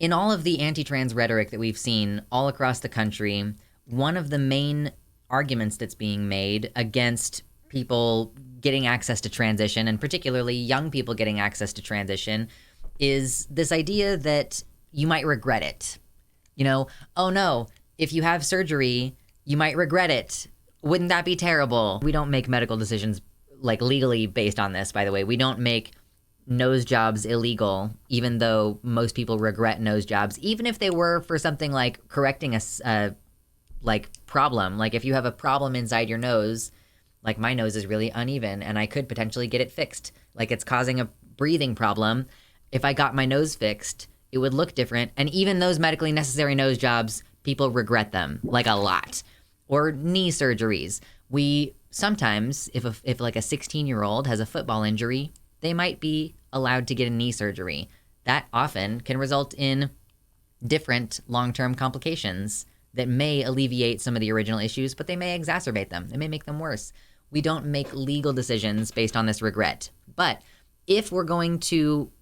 In all of the anti-trans rhetoric that we've seen all across the country, one of the main arguments that's being made against people getting access to transition, and particularly young people getting access to transition, is this idea that you might regret it. You know, oh no, if you have surgery, you might regret it. Wouldn't that be terrible? We don't make medical decisions like legally based on this, by the way. We don't make nose jobs illegal, even though most people regret nose jobs, even if they were for something like correcting a problem. Like if you have a problem inside your nose, like my nose is really uneven and I could potentially get it fixed. Like it's causing a breathing problem. If I got my nose fixed, it would look different. And even those medically necessary nose jobs, people regret them like a lot. Or knee surgeries. We sometimes, if like a 16-year-old has a football injury, they might be allowed to get a knee surgery. That often can result in different long-term complications that may alleviate some of the original issues, but they may exacerbate them. They may make them worse. We don't make legal decisions based on this regret. But if we're going to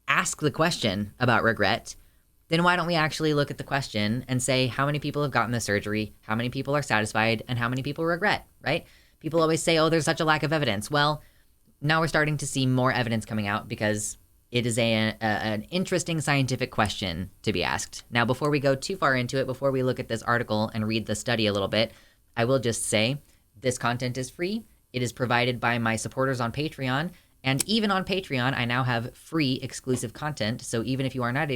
ask the question about regret, then why don't we actually look at the question and say how many people have gotten the surgery, how many people are satisfied, and how many people regret, right? People always say, oh, there's such a lack of evidence. Well, now we're starting to see more evidence coming out because it is an interesting scientific question to be asked. Now, before we go too far into it, before we look at this article and read the study a little bit, I will just say this content is free. It is provided by my supporters on Patreon. And even on Patreon, I now have free exclusive content. So even if you are not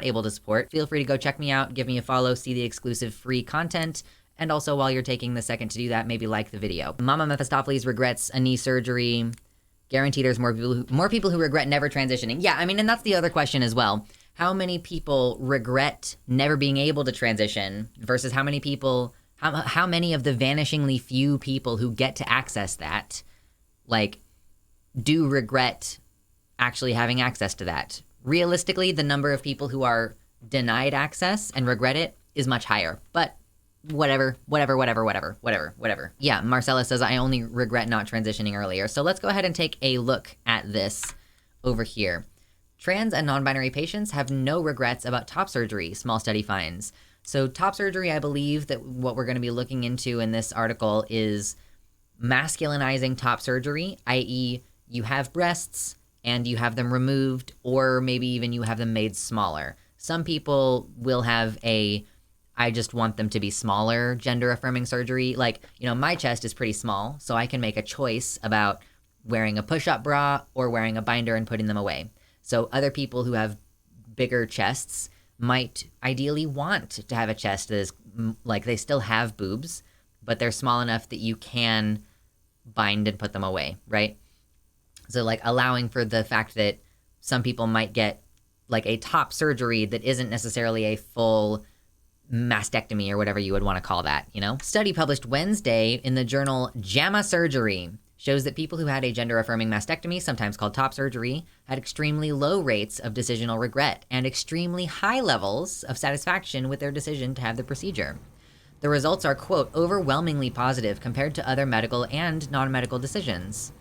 able to support, feel free to go check me out, give me a follow, see the exclusive free content. And also while you're taking the second to do that, maybe like the video. Mama Mephistopheles regrets a knee surgery. Guarantee there's more people who regret never transitioning. Yeah, I mean, and that's the other question as well. How many people regret never being able to transition versus how many people, how many of the vanishingly few people who get to access that, like, do regret actually having access to that? Realistically, the number of people who are denied access and regret it is much higher. But whatever. Yeah, Marcella says, I only regret not transitioning earlier. So let's go ahead and take a look at this over here. Trans and non-binary patients have no regrets about top surgery, small study finds. So top surgery, I believe that what we're going to be looking into in this article is masculinizing top surgery, i.e., you have breasts and you have them removed, or maybe even you have them made smaller. Some people will have I just want them to be smaller gender affirming surgery. Like, you know, my chest is pretty small, so I can make a choice about wearing a push-up bra or wearing a binder and putting them away. So other people who have bigger chests might ideally want to have a chest that is like they still have boobs, but they're small enough that you can bind and put them away, right? So like allowing for the fact that some people might get like a top surgery that isn't necessarily a full mastectomy or whatever you would want to call that, you know? Study published Wednesday in the journal JAMA Surgery shows that people who had a gender-affirming mastectomy, sometimes called top surgery, had extremely low rates of decisional regret and extremely high levels of satisfaction with their decision to have the procedure. The results are, quote, overwhelmingly positive compared to other medical and non-medical decisions.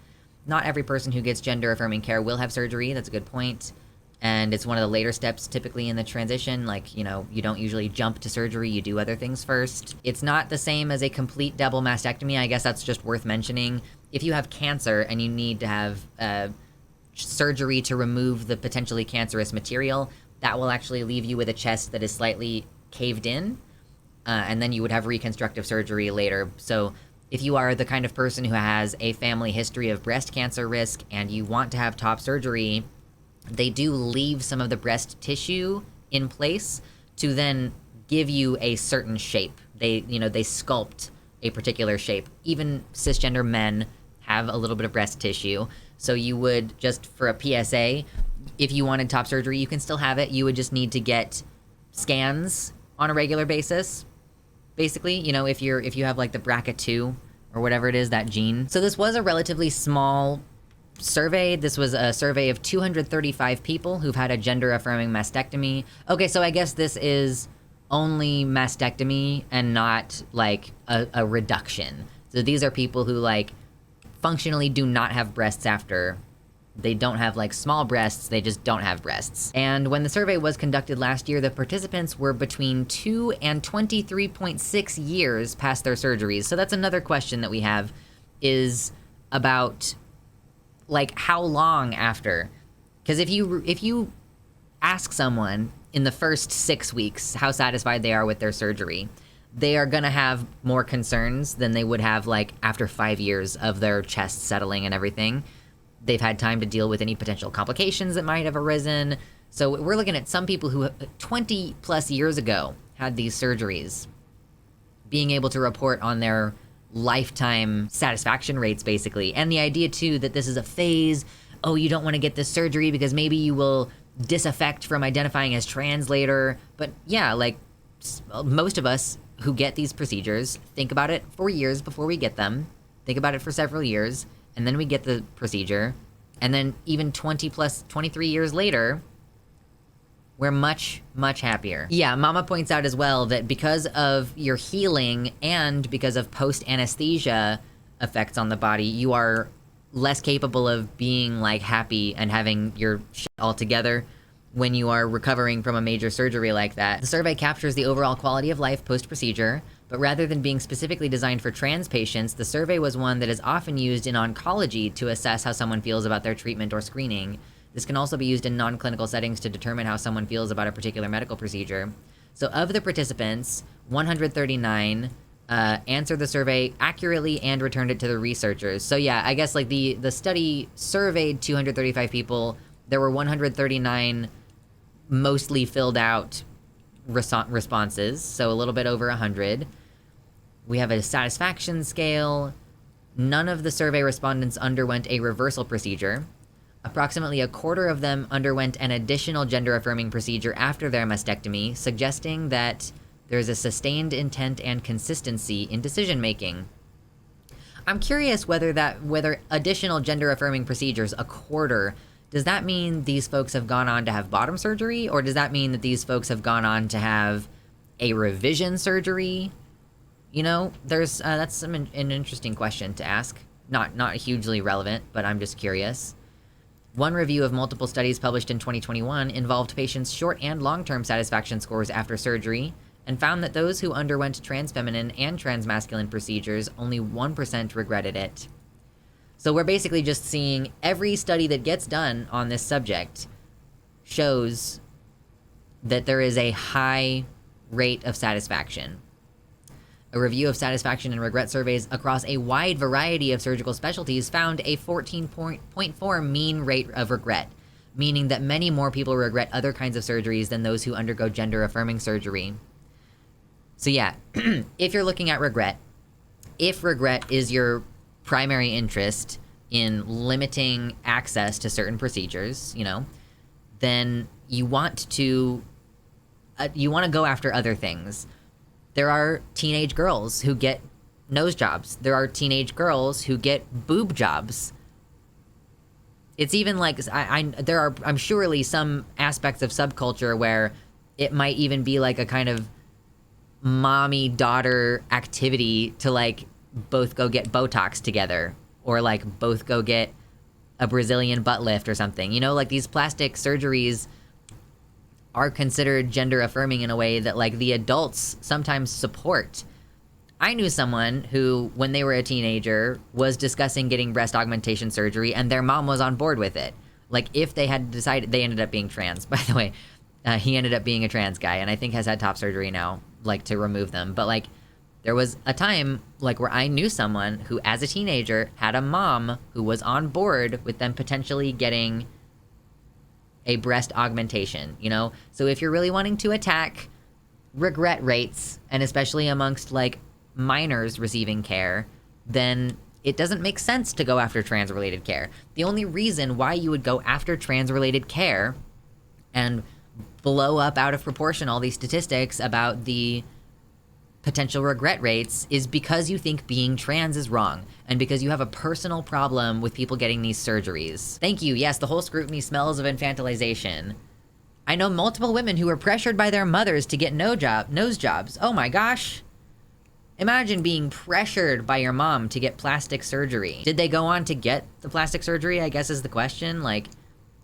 Not every person who gets gender-affirming care will have surgery. That's a good point. And it's one of the later steps typically in the transition. Like, you know, you don't usually jump to surgery. You do other things first. It's not the same as a complete double mastectomy. I guess that's just worth mentioning. If you have cancer and you need to have surgery to remove the potentially cancerous material, that will actually leave you with a chest that is slightly caved in. And then you would have reconstructive surgery later. So if you are the kind of person who has a family history of breast cancer risk and you want to have top surgery, they do leave some of the breast tissue in place to then give you a certain shape. They sculpt a particular shape. Even cisgender men have a little bit of breast tissue. So you would, just for a PSA, if you wanted top surgery, you can still have it. You would just need to get scans on a regular basis. Basically, you know, if you have like the BRCA2 or whatever it is, that gene. So this was a relatively small survey. This was a survey of 235 people who've had a gender-affirming mastectomy. Okay, so I guess this is only mastectomy and not like a reduction. So these are people who like functionally do not have breasts after They don't have like small breasts, they just don't have breasts. And when the survey was conducted last year, the participants were between 2 and 23.6 years past their surgeries. So that's another question that we have, is about like how long after. Because if you ask someone in the first 6 weeks how satisfied they are with their surgery, they are gonna have more concerns than they would have like after 5 years of their chest settling and everything. They've had time to deal with any potential complications that might have arisen. So we're looking at some people who 20 plus years ago had these surgeries being able to report on their lifetime satisfaction rates, basically. And the idea too that this is a phase. Oh, you don't want to get this surgery because maybe you will disaffect from identifying as trans later. But yeah, like most of us who get these procedures think about it for years before we get them, think about it for several years, and then we get the procedure, and then even 23 years later, we're much, much happier. Yeah, Mama points out as well that because of your healing and because of post-anesthesia effects on the body, you are less capable of being like happy and having your shit all together when you are recovering from a major surgery like that. The survey captures the overall quality of life post-procedure, but rather than being specifically designed for trans patients, the survey was one that is often used in oncology to assess how someone feels about their treatment or screening. This can also be used in non-clinical settings to determine how someone feels about a particular medical procedure. So of the participants, 139 answered the survey accurately and returned it to the researchers. So yeah, I guess like the study surveyed 235 people. There were 139 mostly filled out responses, so a little bit over 100. We have a satisfaction scale. None of the survey respondents underwent a reversal procedure. Approximately a quarter of them underwent an additional gender-affirming procedure after their mastectomy, suggesting that there's a sustained intent and consistency in decision-making. I'm curious whether additional gender-affirming procedures, a quarter, does that mean these folks have gone on to have bottom surgery, or does that mean that these folks have gone on to have a revision surgery? You know, there's that's an interesting question to ask. Not hugely relevant, but I'm just curious. One review of multiple studies published in 2021 involved patients' short and long-term satisfaction scores after surgery, and found that those who underwent transfeminine and transmasculine procedures, only 1% regretted it. So we're basically just seeing every study that gets done on this subject shows that there is a high rate of satisfaction. A review of satisfaction and regret surveys across a wide variety of surgical specialties found a 14.4 mean rate of regret, meaning that many more people regret other kinds of surgeries than those who undergo gender-affirming surgery. So yeah, if you're looking at regret, if regret is your primary interest in limiting access to certain procedures, you know, then you want to go after other things. There are teenage girls who get nose jobs. There are teenage girls who get boob jobs. It's even like I'm surely some aspects of subculture where it might even be like a kind of mommy-daughter activity to like both go get Botox together, or like both go get a Brazilian butt lift or something. You know, like these plastic surgeries are considered gender affirming in a way that like the adults sometimes support. I knew someone who, when they were a teenager, was discussing getting breast augmentation surgery, and their mom was on board with it. Like if they had decided, they ended up being trans, by the way. He ended up being a trans guy, and I think has had top surgery now, like to remove them. But like, there was a time like where I knew someone who, as a teenager, had a mom who was on board with them potentially getting a breast augmentation, you know? So if you're really wanting to attack regret rates, and especially amongst like minors receiving care, then it doesn't make sense to go after trans-related care. The only reason why you would go after trans-related care and blow up out of proportion all these statistics about the potential regret rates is because you think being trans is wrong, and because you have a personal problem with people getting these surgeries. Thank you. Yes, the whole scrutiny smells of infantilization. I know multiple women who were pressured by their mothers to get nose jobs. Oh my gosh. Imagine being pressured by your mom to get plastic surgery. Did they go on to get the plastic surgery, I guess is the question. Like,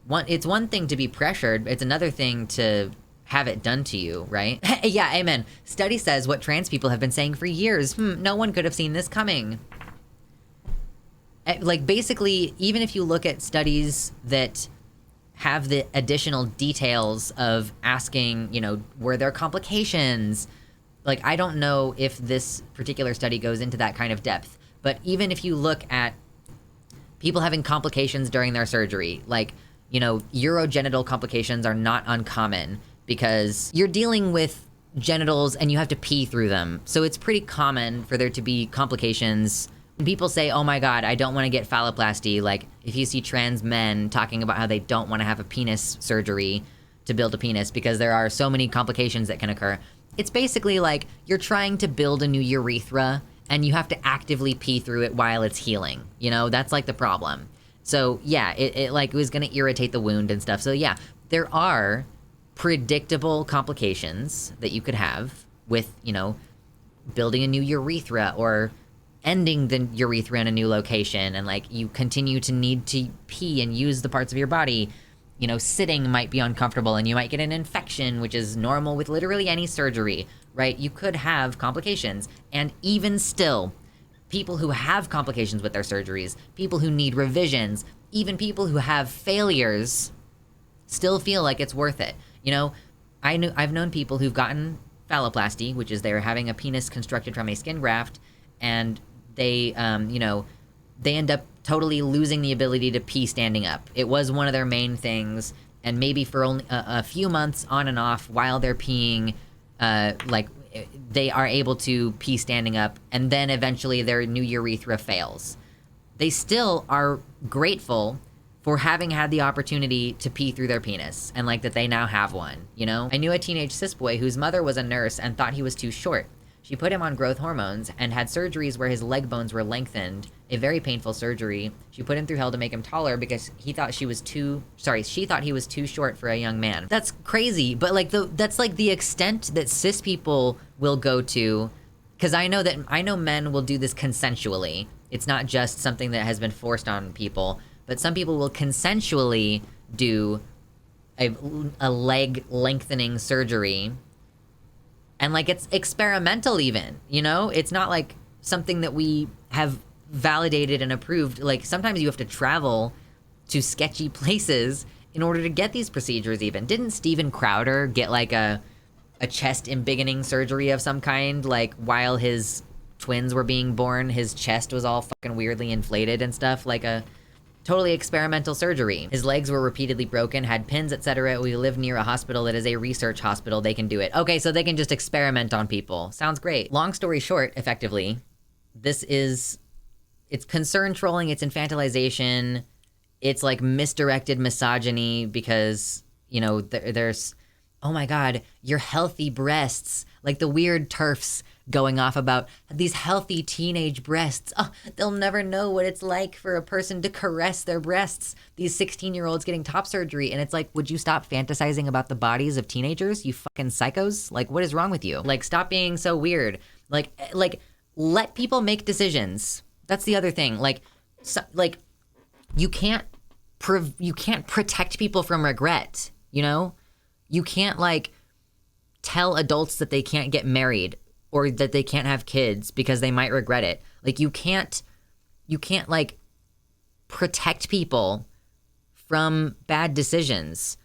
it's one thing to be pressured, it's another thing to have it done to you, right? Yeah, amen. Study says what trans people have been saying for years. No one could have seen this coming. Like, basically, even if you look at studies that have the additional details of asking, you know, were there complications? Like, I don't know if this particular study goes into that kind of depth, but even if you look at people having complications during their surgery, like, you know, urogenital complications are not uncommon because you're dealing with genitals and you have to pee through them. So it's pretty common for there to be complications. When people say, oh my God, I don't want to get phalloplasty, like if you see trans men talking about how they don't want to have a penis surgery to build a penis because there are so many complications that can occur, it's basically like you're trying to build a new urethra and you have to actively pee through it while it's healing. You know, that's like the problem. So yeah, it like was gonna irritate the wound and stuff. So yeah, there are predictable complications that you could have with, you know, building a new urethra or ending the urethra in a new location, and like you continue to need to pee and use the parts of your body. You know, sitting might be uncomfortable and you might get an infection, which is normal with literally any surgery, right? You could have complications. And even still, people who have complications with their surgeries, people who need revisions, even people who have failures still feel like it's worth it. You know, I've known people who've gotten phalloplasty, which is they're having a penis constructed from a skin graft, and they, you know, they end up totally losing the ability to pee standing up. It was one of their main things, and maybe for only a few months on and off while they're peeing, like they are able to pee standing up, and then eventually their new urethra fails. They still are grateful for having had the opportunity to pee through their penis, and like that they now have one, you know? I knew a teenage cis boy whose mother was a nurse and thought he was too short. She put him on growth hormones and had surgeries where his leg bones were lengthened, a very painful surgery. She put him through hell to make him taller because she thought he was too short for a young man. That's crazy, but like that's like the extent that cis people will go to, because I know men will do this consensually. It's not just something that has been forced on people, but some people will consensually do a leg lengthening surgery. And like it's experimental even, you know? It's not like something that we have validated and approved. Like sometimes you have to travel to sketchy places in order to get these procedures even. Didn't Steven Crowder get like a chest embiggening surgery of some kind? Like while his twins were being born, his chest was all fucking weirdly inflated and stuff, like a totally experimental surgery. His legs were repeatedly broken, had pins, etc. We live near a hospital that is a research hospital. They can do it. Okay, so they can just experiment on people. Sounds great. Long story short, effectively, it's concern trolling, it's infantilization, it's like misdirected misogyny because, you know, there's, oh my God, your healthy breasts, like the weird TERFs going off about these healthy teenage breasts. Oh, they'll never know what it's like for a person to caress their breasts. These 16-year-olds getting top surgery. And it's like, would you stop fantasizing about the bodies of teenagers, you fucking psychos? Like, what is wrong with you? Like, stop being so weird. Like let people make decisions. That's the other thing. Like you can't protect people from regret, you know? You can't like tell adults that they can't get married or that they can't have kids because they might regret it. Like you can't like protect people from bad decisions.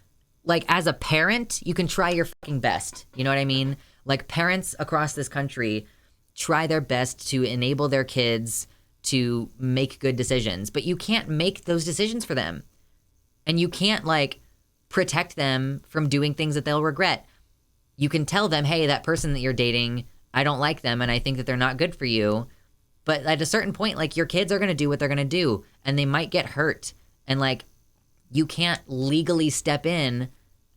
Like as a parent, you can try your fucking best. You know what I mean? Like parents across this country try their best to enable their kids to make good decisions, but you can't make those decisions for them. And you can't like protect them from doing things that they'll regret. You can tell them, hey, that person that you're dating, I don't like them and I think that they're not good for you. But at a certain point, like your kids are going to do what they're going to do and they might get hurt. And like you can't legally step in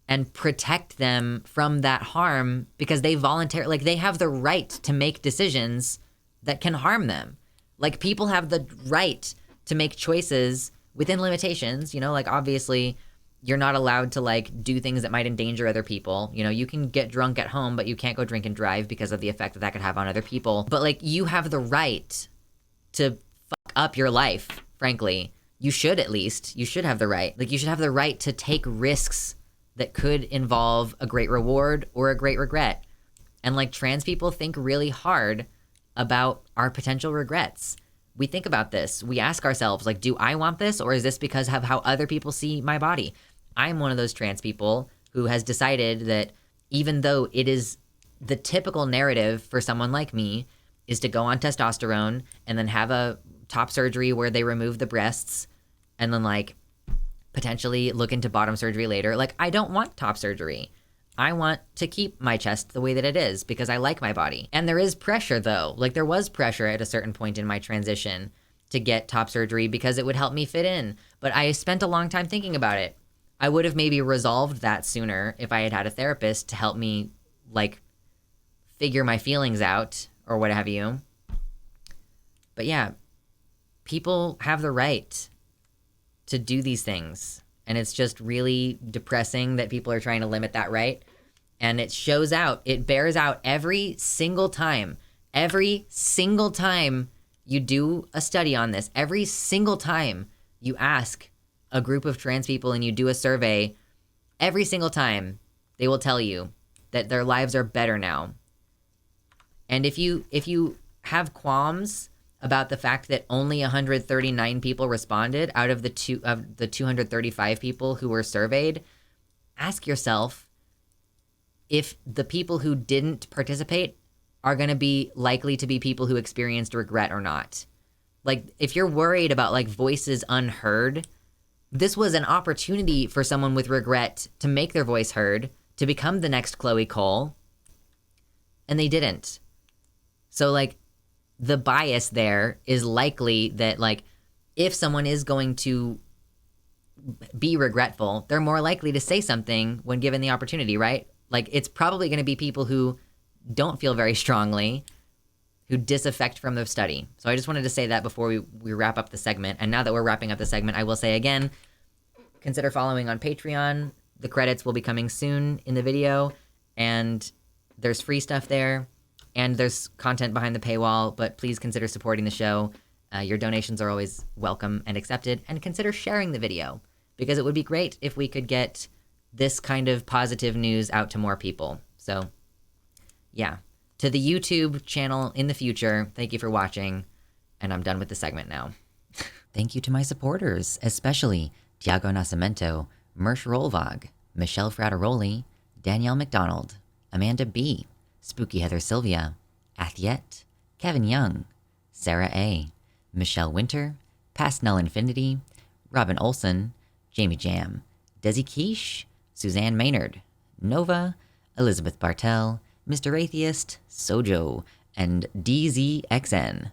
and protect them from that harm because they voluntarily, like they have the right to make decisions that can harm them. Like people have the right to make choices within limitations, you know, like obviously You're not allowed to like do things that might endanger other people. You know, you can get drunk at home, but you can't go drink and drive because of the effect that that could have on other people. But like, you have the right to fuck up your life, frankly. You should, at least. You should have the right. Like, you should have the right to take risks that could involve a great reward or a great regret. And like, trans people think really hard about our potential regrets. We think about this. We ask ourselves, like, do I want this, or is this because of how other people see my body? I'm one of those trans people who has decided that even though it is the typical narrative for someone like me is to go on testosterone and then have a top surgery where they remove the breasts and then like potentially look into bottom surgery later. Like, I don't want top surgery. I want to keep my chest the way that it is because I like my body. And there is pressure though. Like, there was pressure at a certain point in my transition to get top surgery because it would help me fit in. But I spent a long time thinking about it. I would have maybe resolved that sooner if I had had a therapist to help me like figure my feelings out or what have you. But yeah, people have the right to do these things. And it's just really depressing that people are trying to limit that right. And it shows out, it bears out every single time. Every single time you do a study on this, every single time you ask a group of trans people and you do a survey, every single time they will tell you that their lives are better now. And if you have qualms about the fact that only 139 people responded out of the 235 people who were surveyed, ask yourself if the people who didn't participate are going to be likely to be people who experienced regret or not. Like, if you're worried about like voices unheard, this was an opportunity for someone with regret to make their voice heard, to become the next Chloe Cole, and they didn't. So like, the bias there is likely that like, if someone is going to be regretful, they're more likely to say something when given the opportunity, right? Like, it's probably going to be people who don't feel very strongly, who disaffect from the study. So I just wanted to say that before we wrap up the segment. And now that we're wrapping up the segment, I will say again, consider following on Patreon. The credits will be coming soon in the video, and there's free stuff there, and there's content behind the paywall, but please consider supporting the show. Your donations are always welcome and accepted, and consider sharing the video, because it would be great if we could get this kind of positive news out to more people. So, yeah. To the YouTube channel in the future, thank you for watching, and I'm done with the segment now. Thank you to my supporters, especially Tiago Nascimento, Mersh Rolvog, Michelle Frateroli, Danielle McDonald, Amanda B., Spooky Heather Sylvia, Athiet, Kevin Young, Sarah A., Michelle Winter, Past Null Infinity, Robin Olson, Jamie Jam, Desi Quiche, Suzanne Maynard, Nova, Elizabeth Bartell, Mr. Atheist, Sojo, and DZXN.